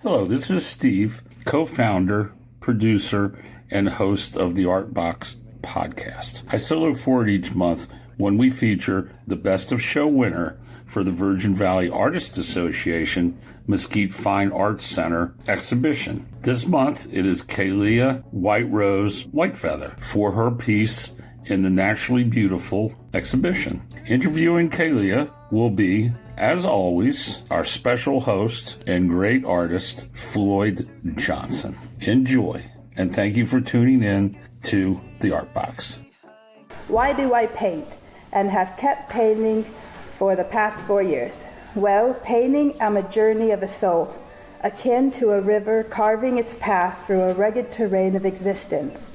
Hello, this is Steve, co-founder, producer, and host of the Art Box podcast. I so look forward each month when we feature the Best of Show winner for the Virgin Valley Artists Association Mesquite Fine Arts Center exhibition. This month, it is Kaylealayah Whiterose Whitefeather for her piece in the Naturally Beautiful exhibition. Interviewing Kaylealayah will be, as always, our special host and great artist, Floyd Johnson. Enjoy, and thank you for tuning in to the Art Box. Why do I paint and have kept painting for the past 4 years? Well, painting is a journey of a soul, akin to a river carving its path through a rugged terrain of existence.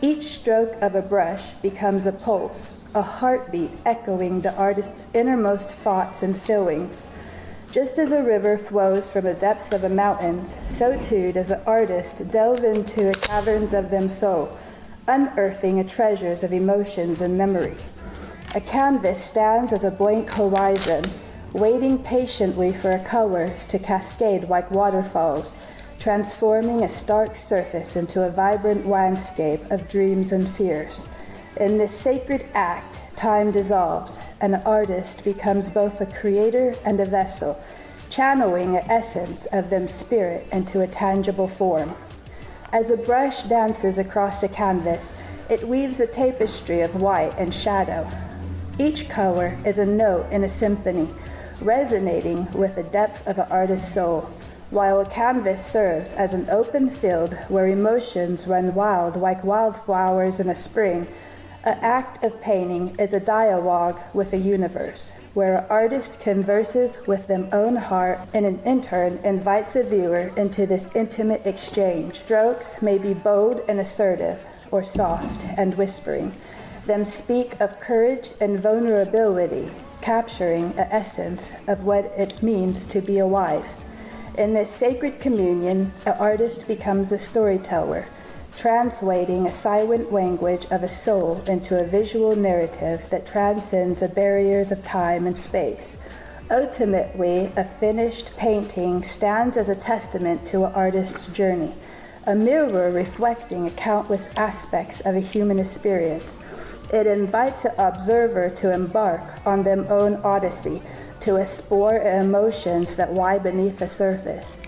Each stroke of a brush becomes a pulse, a heartbeat echoing the artist's innermost thoughts and feelings. Just as a river flows from the depths of the mountains, so too does an artist delve into the caverns of them soul, unearthing the treasures of emotions and memory. A canvas stands as a blank horizon, waiting patiently for colors to cascade like waterfalls, transforming a stark surface into a vibrant landscape of dreams and fears. In this sacred act, time dissolves, and the artist becomes both a creator and a vessel, channeling the essence of them spirit into a tangible form. As a brush dances across the canvas, it weaves a tapestry of light and shadow. Each color is a note in a symphony, resonating with the depth of an artist's soul, while a canvas serves as an open field where emotions run wild like wildflowers in a spring. An act of painting is a dialogue with the universe, where an artist converses with their own heart and in turn invites the viewer into this intimate exchange. Strokes may be bold and assertive, or soft and whispering. Them speak of courage and vulnerability, capturing the essence of what it means to be alive. In this sacred communion, an artist becomes a storyteller, translating a silent language of a soul into a visual narrative that transcends the barriers of time and space. Ultimately, a finished painting stands as a testament to an artist's journey, a mirror reflecting countless aspects of a human experience. It invites the observer to embark on their own odyssey, to explore emotions that lie beneath the surface.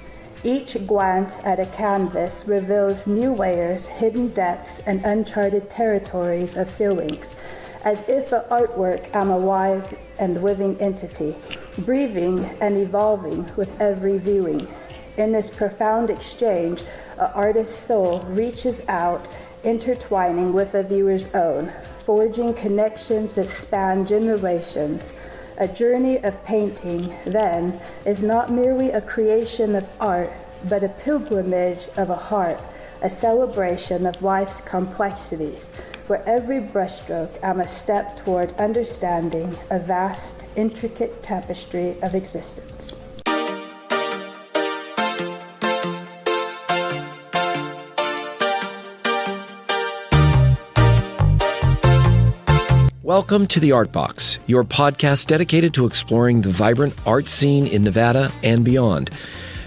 Each glance at a canvas reveals new layers, hidden depths, and uncharted territories of feelings, as if the artwork am a alive and living entity, breathing and evolving with every viewing. In this profound exchange, an artist's soul reaches out, intertwining with the viewer's own, forging connections that span generations. A journey of painting, then, is not merely a creation of art, but a pilgrimage of a heart, a celebration of life's complexities, where every brushstroke am a step toward understanding a vast, intricate tapestry of existence. Welcome to the Art Box, your podcast dedicated to exploring the vibrant art scene in Nevada and beyond.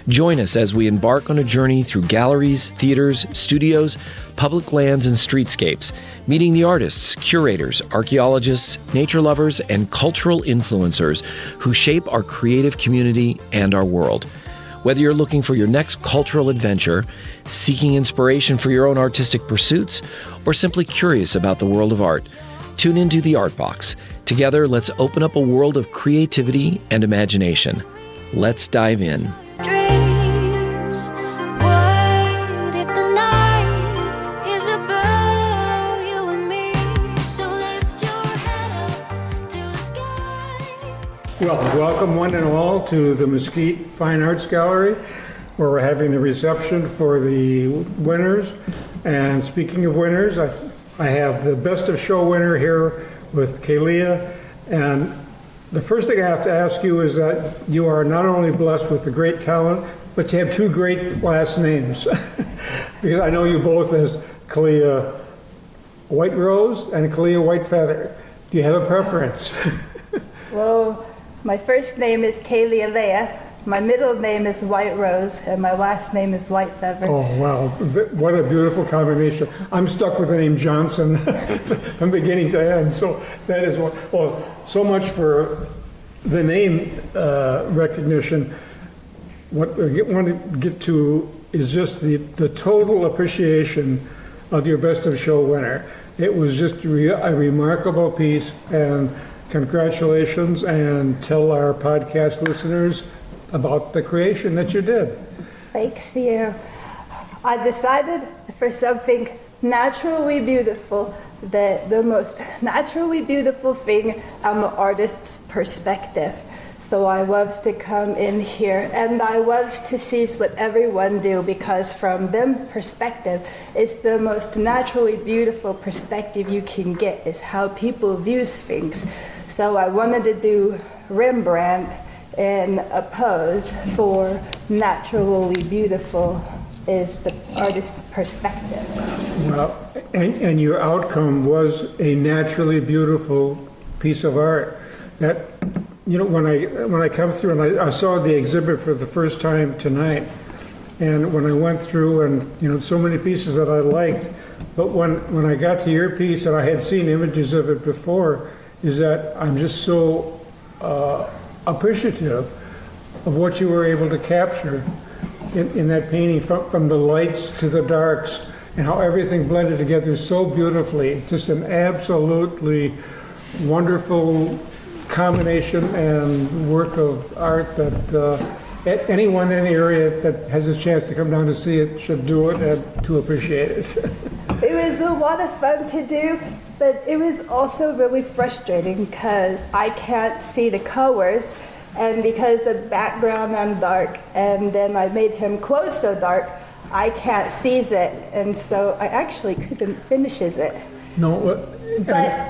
Join us as we embark on a journey through galleries, theaters, studios, public lands, and streetscapes, meeting the artists, curators, archaeologists, nature lovers, and cultural influencers who shape our creative community and our world. Whether you're looking for your next cultural adventure, seeking inspiration for your own artistic pursuits, or simply curious about the world of art, tune into the Art Box. Together, let's open up a world of creativity and imagination. Let's dive in. Dreams, what if the night is about you and me? So lift your head up to the sky. Well, welcome one and all to the Mesquite Fine Arts Gallery, where we're having the reception for the winners. And speaking of winners, I have the Best of Show winner here with Kaylealayah. And the first thing I have to ask you is that you are not only blessed with the great talent, but you have two great last names. Because I know you both as Kaylealayah Whiterose and Kaylealayah Whitefeather. Do you have a preference? Well, my first name is Kaylealayah. My middle name is Whiterose, and my last name is Whitefeather. Oh, wow. What a beautiful combination. I'm stuck with the name Johnson from beginning to end. So that is well, so much for the name recognition. What I want to get to is just the total appreciation of your Best of Show winner. It was just a remarkable piece, and congratulations, and tell our podcast listeners about the creation that you did. Thanks, dear. I decided for something naturally beautiful, the most naturally beautiful thing I'm an artist's perspective. So I loves to come in here, and I loves to see what everyone do, because from them perspective, it's the most naturally beautiful perspective you can get, is how people views things. So I wanted to do Rembrandt in a pose for naturally beautiful is the artist's perspective. Well, and your outcome was a naturally beautiful piece of art. That, you know, when I come through and I saw the exhibit for the first time tonight, and when I went through and, you know, so many pieces that I liked, but when I got to your piece, and I had seen images of it before, is that I'm just so appreciative of what you were able to capture in that painting, from the lights to the darks, and how everything blended together so beautifully. Just an absolutely wonderful combination and work of art that anyone in the area that has a chance to come down to see it should do it and to appreciate it. It was a lot of fun to do, but it was also really frustrating because I can't see the colors, and because the background I'm dark, and then I made him clothes so dark, I can't seize it, and so I actually couldn't finish it. No, but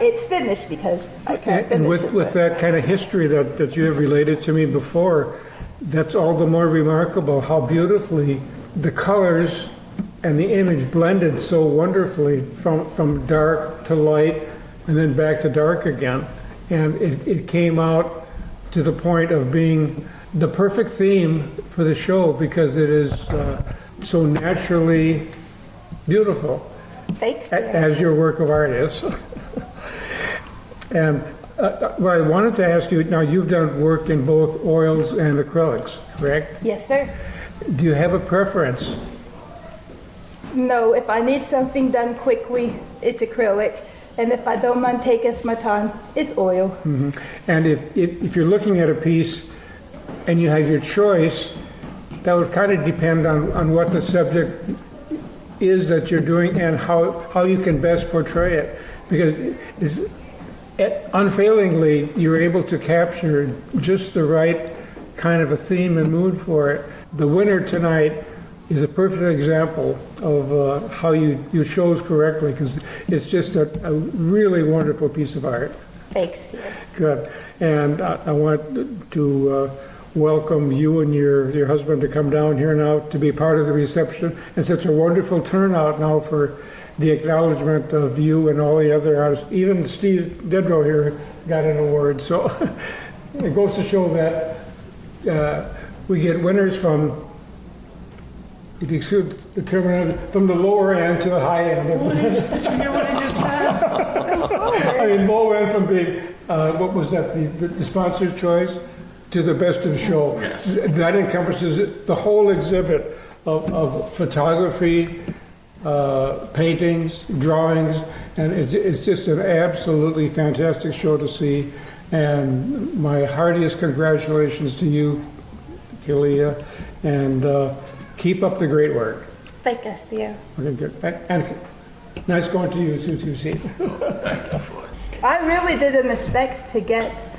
it's finished because I can't finish and it. with that kind of history that you have related to me before, that's all the more remarkable how beautifully the colors and the image blended so wonderfully from dark to light and then back to dark again. And it came out to the point of being the perfect theme for the show, because it is so naturally beautiful. Thanks. As your work of art is. And what I wanted to ask you, now you've done work in both oils and acrylics, correct? Yes, sir. Do you have a preference? No, if I need something done quickly, it's acrylic. And if I don't mind taking my time, it's oil. Mm-hmm. And if you're looking at a piece and you have your choice, that would kind of depend on what the subject is that you're doing and how you can best portray it. Because unfailingly, you're able to capture just the right kind of a theme and mood for it. The winner tonight is a perfect example of how you chose correctly, because it's just a really wonderful piece of art. Thanks. Good. And I want to welcome you and your husband to come down here now to be part of the reception, and such a wonderful turnout now for the acknowledgement of you and all the other artists. Even Steve Dedrow here got an award. So it goes to show that we get winners from, if you excuse the terminology, from the lower end to the high end. Did you hear what I just said? I mean, low end from being, what was that, the sponsor's choice, to the best of show. Yes. That encompasses the whole exhibit of photography, paintings, drawings, and it's just an absolutely fantastic show to see. And my heartiest congratulations to you, Kaylealayah, and keep up the great work. Thank you, dear. Okay, good. And nice going to you too, see. Thank you, Floyd. I really didn't expect to get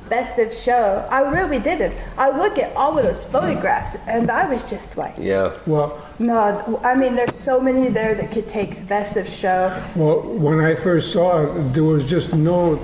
best of show. I really didn't. I look at all of those photographs, and I was just like, Yeah. Well, no, I mean, there's so many there that could take best of show. well, when I first saw it, there was just no,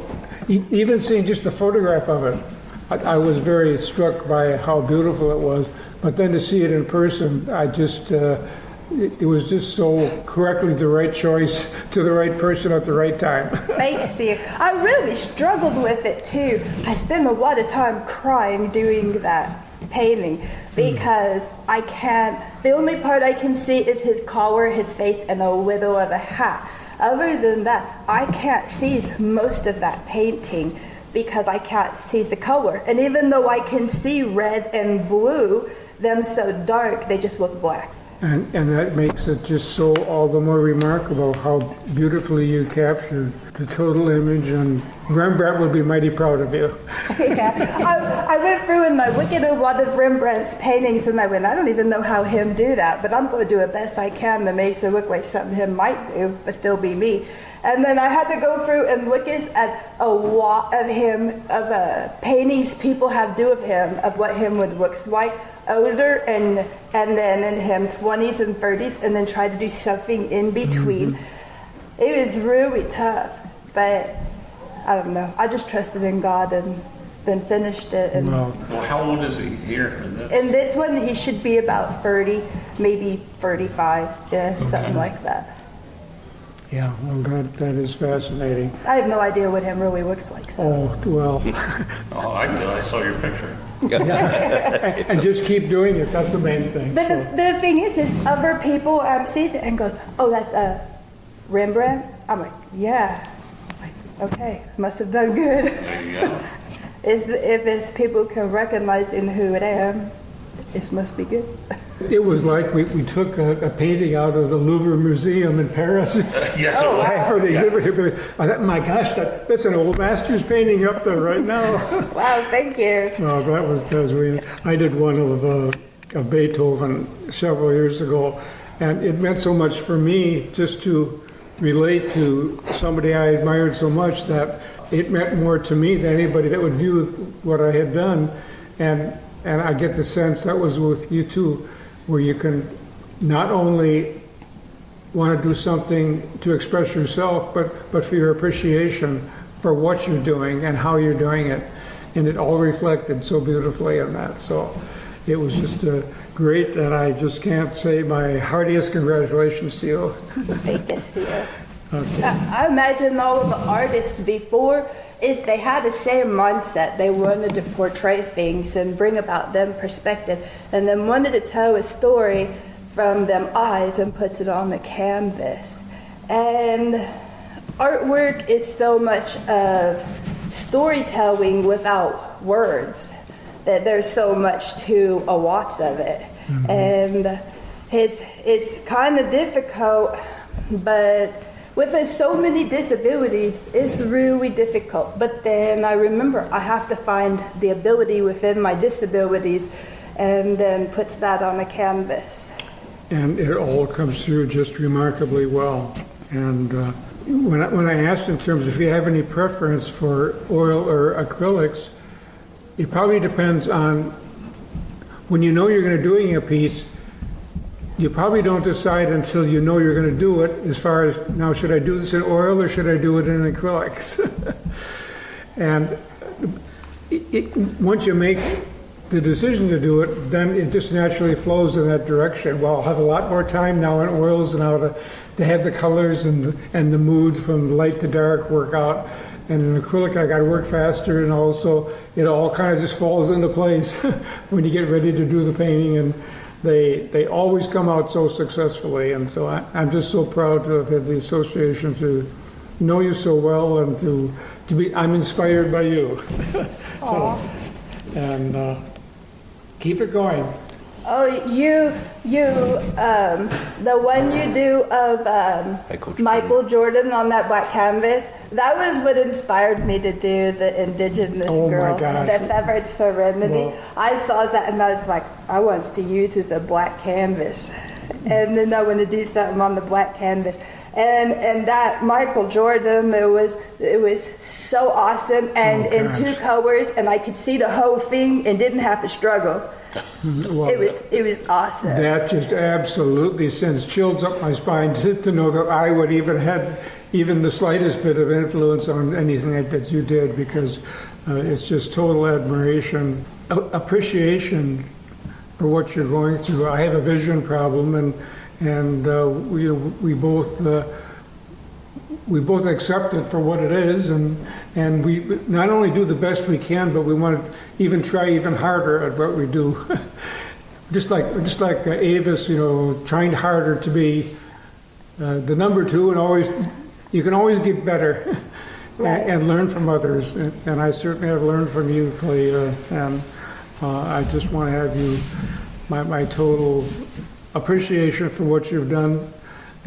even seeing just the photograph of it, I was very struck by how beautiful it was. But then to see it in person, I just, it was just so correctly the right choice to the right person at the right time. Thanks, dear. I really struggled with it too. I spent a lot of time crying doing that. painting because I can't, the only part I can see is his collar, his face, and a little of a hat. Other than that, I can't see most of that painting because I can't see the color. And even though I can see red and blue, them so dark, they just look black. And that makes it just so all the more remarkable how beautifully you captured the total image, and Rembrandt would be mighty proud of you. Yeah, I went through and I looked at a lot of Rembrandt's paintings and I went, I don't even know how him do that, but I'm going to do the best I can to make it look like something him might do, but still be me. And then I had to go through and look at a lot of him, of paintings people have do of him, of what him would look like older and then in him 20s and 30s, and then try to do something in between. Mm-hmm. It was really tough, but I don't know. I just trusted in God and then finished it. And well, how old is he here in this? In this one, he should be about 30, maybe 35, yeah, something like that. Yeah, well, that is fascinating. I have no idea what him really looks like. So. Oh, well. Oh, I do. I saw your picture. And just keep doing it. That's the main thing. But the thing is other people sees it and goes, oh, that's Rembrandt? I'm like, yeah. Like, okay, must have done good. There you go. If it's people can recognize in who it am, it must be good. It was like we took a painting out of the Louvre Museum in Paris. Yes, oh, wow. I thought, my gosh, that's an old master's painting up there right now. Wow, thank you. No, that was I did one of Beethoven several years ago, and it meant so much for me just to relate to somebody I admired so much that it meant more to me than anybody that would view what I had done. And I get the sense that was with you too, where you can not only want to do something to express yourself, but for your appreciation for what you're doing and how you're doing it. And it all reflected so beautifully in that. So it was just great, and I just can't say my heartiest congratulations to you. Thank you. Okay. I imagine all of the artists before is they had the same mindset. They wanted to portray things and bring about them perspective, and then wanted to tell a story from them eyes and puts it on the canvas. And artwork is so much of storytelling without words that there's so much to a lots of it. Mm-hmm. And it's kind of difficult, but with so many disabilities, it's really difficult. But then I remember I have to find the ability within my disabilities and then puts that on the canvas. And it all comes through just remarkably well. And when I asked in terms if you have any preference for oil or acrylics, it probably depends on when you know you're going to be doing a piece. You probably don't decide until you know you're going to do it as far as, now should I do this in oil or should I do it in acrylics? And once you make the decision to do it, then it just naturally flows in that direction. Well, I'll have a lot more time now in oils and how to have the colors and the moods from light to dark work out. And in acrylic, I got to work faster, and also it all kind of just falls into place when you get ready to do the painting. And they always come out so successfully, and so I'm just so proud to have had the association to know you so well, and to be, I'm inspired by you. So, and keep it going. Oh, the one you do of Michael Jordan on that black canvas, that was what inspired me to do the Indigenous girl, the Feathered Serenity. Well, I saw that and I was like, I want to use this as a black canvas. And then I want to do something on the black canvas. And that Michael Jordan, it was so awesome, and in two colors, and I could see the whole thing and didn't have to struggle. Well, it was awesome. That just absolutely sends chills up my spine to know that I would even had even the slightest bit of influence on anything that you did, because it's just total admiration, appreciation for what you're going through. I have a vision problem, and we both we both accept it for what it is, and we not only do the best we can, but we want to even try even harder at what we do. just like Avis, trying harder to be the number two, and you can always get better and learn from others. And I certainly have learned from you, Kaylealayah, and I just want to have you my total appreciation for what you've done.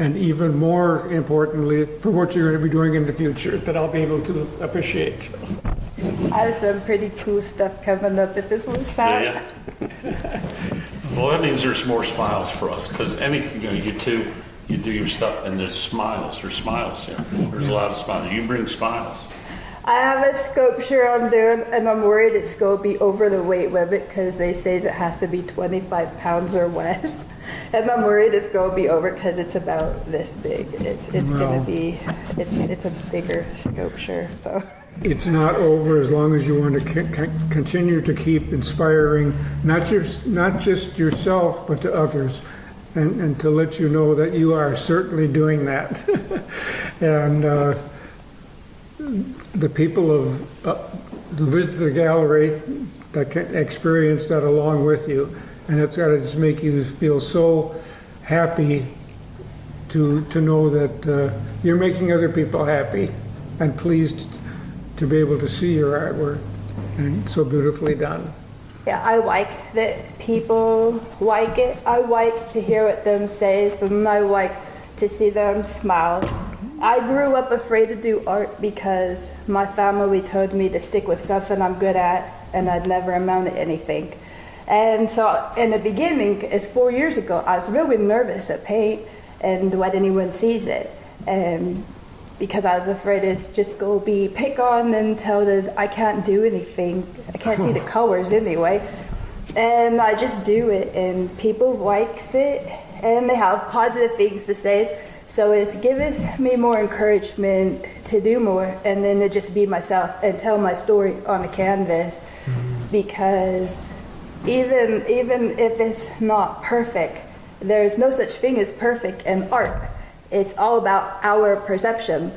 And even more importantly, for what you're going to be doing in the future, that I'll be able to appreciate. I have some pretty cool stuff coming up if this works out. Yeah. Well, that means there's more smiles for us, because you two, you do your stuff, and there's smiles. There's smiles here. There's a lot of smiles. You bring smiles. I have a sculpture I'm doing, and I'm worried it's going to be over the weight limit because they say it has to be 25 pounds or less. And I'm worried it's going to be over because it's about this big. It's going to be, it's a bigger sculpture. So it's not over as long as you want to continue to keep inspiring, not just yourself, but to others. And to let you know that you are certainly doing that. And the people who visit the gallery that can experience that along with you, and it's got to just make you feel so happy to know that you're making other people happy and pleased to be able to see your artwork, and so beautifully done. yeah, I like that people like it. I like to hear what them say, and I like to see them smile. I grew up afraid to do art because my family told me to stick with something I'm good at, and I'd never amount to anything. And so in the beginning, it's 4 years ago, I was really nervous to paint and let anyone sees it. And because I was afraid it's just go be pick on and tell that I can't do anything. I can't see the colors anyway. And I just do it, and people likes it, and they have positive things to say. So it gives me more encouragement to do more, and then to just be myself and tell my story on a canvas. Because even if it's not perfect, there's no such thing as perfect in art. It's all about our perception,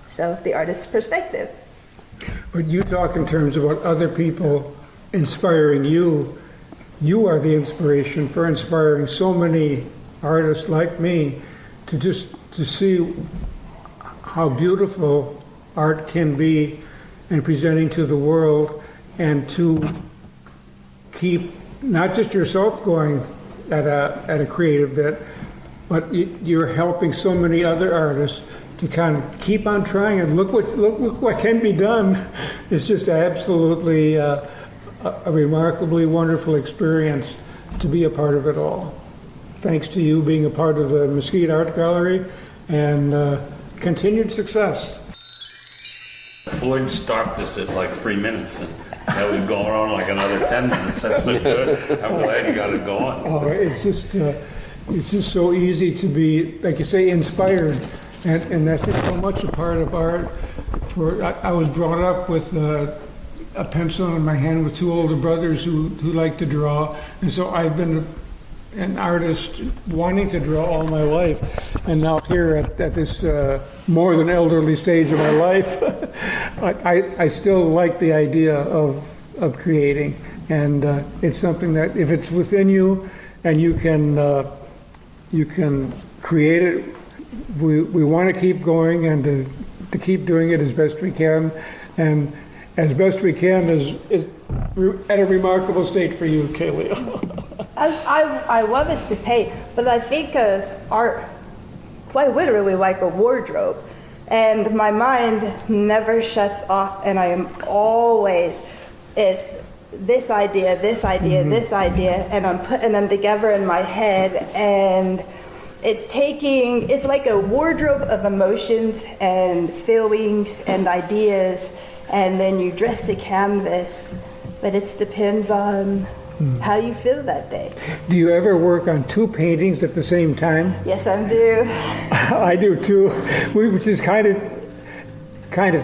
so the artist's perspective. But you talk in terms about other people inspiring you. You are the inspiration for inspiring so many artists like me to see how beautiful art can be and presenting to the world, and to keep not just yourself going at a creative bit, but you're helping so many other artists to kind of keep on trying, and look what can be done. It's just absolutely a remarkably wonderful experience to be a part of it all. Thanks to you being a part of the Mesquite Art Gallery, and continued success. Floyd stopped us at like 3 minutes, and now we've gone on like another 10 minutes. That's so good. I'm glad you got it going. Oh, it's just so easy to be, like you say, inspired, and that's just so much a part of art. I was brought up with a pencil in my hand with two older brothers who like to draw, and so I've been an artist wanting to draw all my life, and now here at this more than elderly stage of my life, I still like the idea of creating, and it's something that if it's within you and you can create it, we want to keep going, and to keep doing it as best we can, and as best we can is at a remarkable state for you, Kaylealayah. I love us to paint, but I think of art quite literally like a wardrobe. And my mind never shuts off, and I am always, it's this idea, this idea, this idea, and I'm putting them together in my head, and it's like a wardrobe of emotions and feelings and ideas, and then you dress the canvas, but it depends on how you feel that day. Do you ever work on two paintings at the same time? Yes, I do. I do too, which is kind of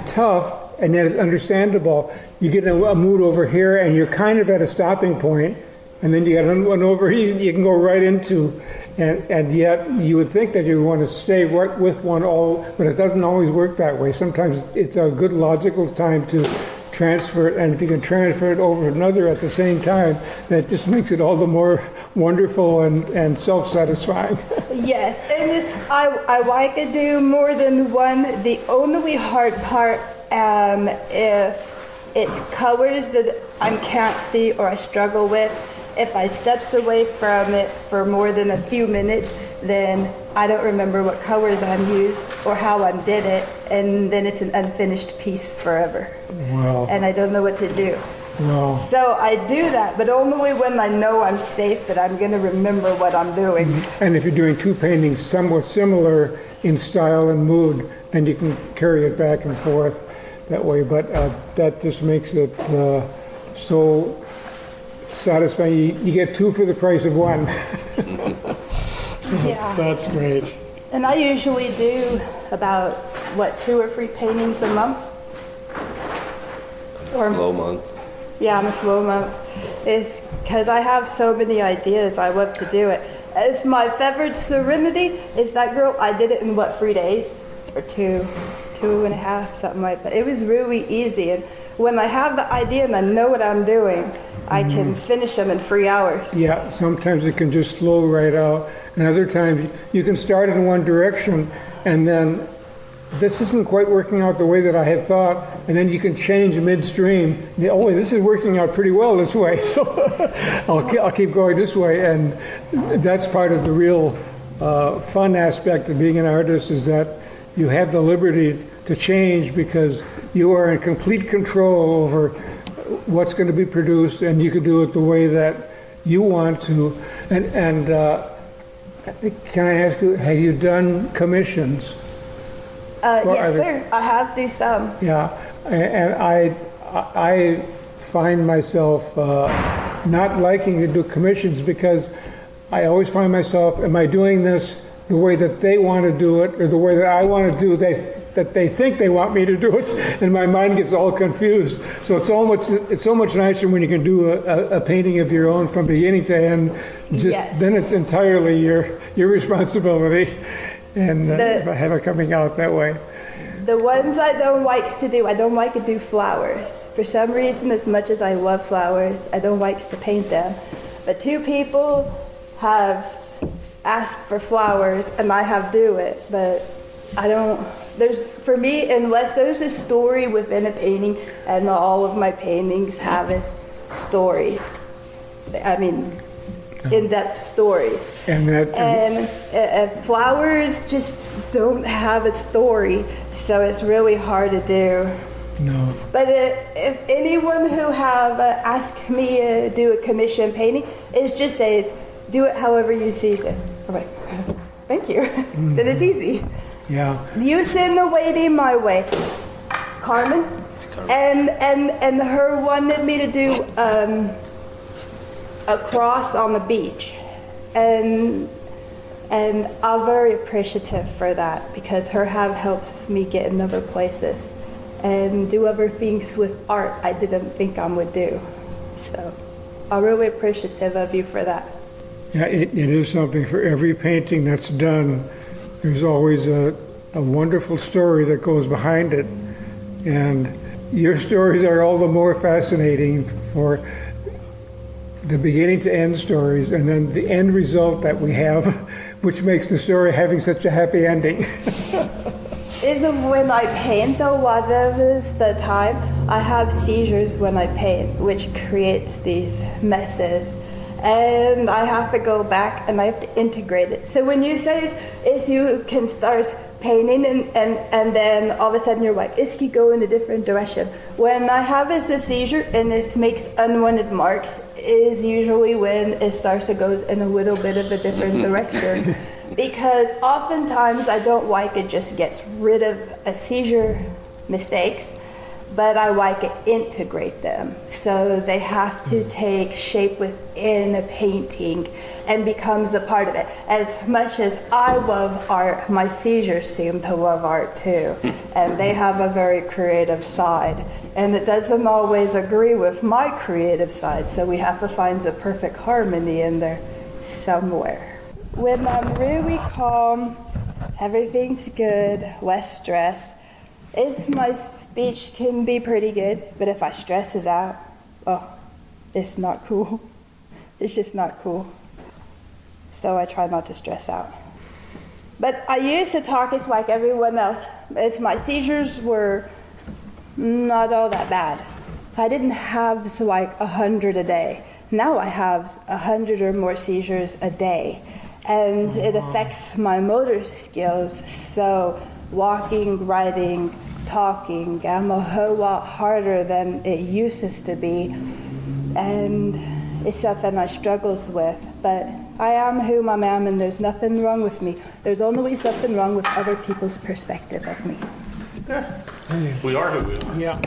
tough, and yet it's understandable. You get a mood over here, and you're kind of at a stopping point, and then you got one over here you can go right into, and yet you would think that you want to stay right with one all, but it doesn't always work that way. Sometimes it's a good logical time to transfer it, and if you can transfer it over another at the same time, that just makes it all the more wonderful and self-satisfying. Yes, and I like to do more than one. The only hard part, if it's colors that I can't see or I struggle with, if I steps away from it for more than a few minutes, then I don't remember what colors I used or how I did it, and then it's an unfinished piece forever. Wow. And I don't know what to do. Wow. So I do that, but only when I know I'm safe, that I'm going to remember what I'm doing. And if you're doing two paintings somewhat similar in style and mood, then you can carry it back and forth that way. But that just makes it so satisfying. You get two for the price of one. Yeah. That's great. And I usually do about, 2 or 3 paintings a month? Slow month. Yeah, I'm a slow month. It's because I have so many ideas. I love to do it. It's my favorite serenity is that girl. I did it in 3 days or 2.5, something like that. It was really easy. And when I have the idea and I know what I'm doing, I can finish them in 3 hours. Yeah, sometimes it can just flow right out. And other times you can start in one direction and then this isn't quite working out the way that I had thought, and then you can change midstream. Oh, wait, this is working out pretty well this way, so I'll keep going this way. And that's part of the real fun aspect of being an artist, is that you have the liberty to change because you are in complete control over what's going to be produced, and you can do it the way that you want to. And can I ask you, have you done commissions? Yes, sir. I have do some. Yeah, and I find myself not liking to do commissions because I always find myself, am I doing this the way that they want to do it, or the way that I want to do that they think they want me to do it, and my mind gets all confused. So it's so much nicer when you can do a painting of your own from beginning to end. Yes. Then it's entirely your responsibility. And if I have it coming out that way. The ones I don't like to do, I don't like to do flowers. For some reason, as much as I love flowers, I don't like to paint them. But 2 people have asked for flowers, and I have do it. But I don't, for me, unless there's a story within a painting, and all of my paintings have stories. I mean, in-depth stories. And flowers just don't have a story, so it's really hard to do. No. But if anyone who have asked me to do a commission painting, it just says, do it however you see it. I'm like, thank you. That is easy. Yeah. You send the waiting my way. Carmen. And her wanted me to do a cross on the beach, and I'm very appreciative for that, because her helps me get in other places and do other things with art I didn't think I would do. So I'm really appreciative of you for that. Yeah, it is something. For every painting that's done, there's always a wonderful story that goes behind it, and your stories are all the more fascinating for the beginning to end stories, and then the end result that we have, which makes the story having such a happy ending. Isn't when I paint, though, a lot of the time, I have seizures when I paint, which creates these messes. And I have to go back and I have to integrate it. So when you say is you can start painting and then all of a sudden you're like, is he go in a different direction? When I have a seizure and this makes unwanted marks is usually when it starts to go in a little bit of a different direction. Because oftentimes I don't like it just gets rid of a seizure mistakes, but I like to integrate them. So they have to take shape within a painting and becomes a part of it. As much as I love art, my seizures seem to love art too. And they have a very creative side. And it doesn't always agree with my creative side, so we have to find the perfect harmony in there somewhere. When I'm really calm, everything's good, less stress, my speech can be pretty good, but if I stress it out, it's not cool. It's just not cool. So I try not to stress out. But I used to talk as like everyone else, as my seizures were not all that bad. I didn't have like 100 a day. Now I have 100 or more seizures a day. And it affects my motor skills. So walking, writing, talking, I'm a whole lot harder than it used to be. And it's something I struggles with. But I am who I am, and there's nothing wrong with me. There's only something wrong with other people's perspective of me. We are who we are. Yeah.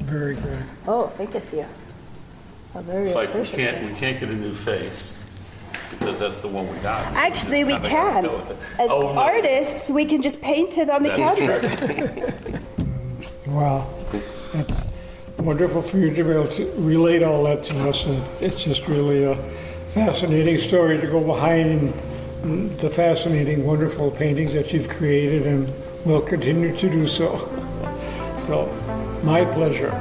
Very good. Oh, thank you. It's like we can't get a new face because that's the one we got. So Actually, we can. As artists, we can just paint it on the canvas. Wow. That's wonderful for you to be able to relate all that to us. And it's just really a fascinating story to go behind the fascinating, wonderful paintings that you've created and will continue to do so. So, my pleasure.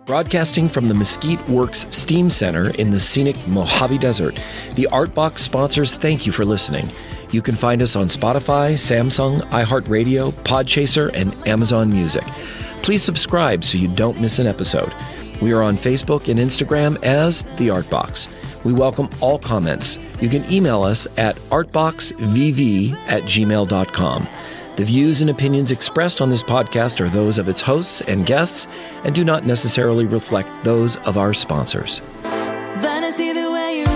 Broadcasting from the Mesquite Works Steam Center in the scenic Mojave Desert, the Art Box sponsors thank you for listening. You can find us on Spotify, Samsung, iHeartRadio, Podchaser, and Amazon Music. Please subscribe so you don't miss an episode. We are on Facebook and Instagram as The Art Box. We welcome all comments. You can email us at artboxvv@gmail.com. The views and opinions expressed on this podcast are those of its hosts and guests and do not necessarily reflect those of our sponsors. Then I see the way you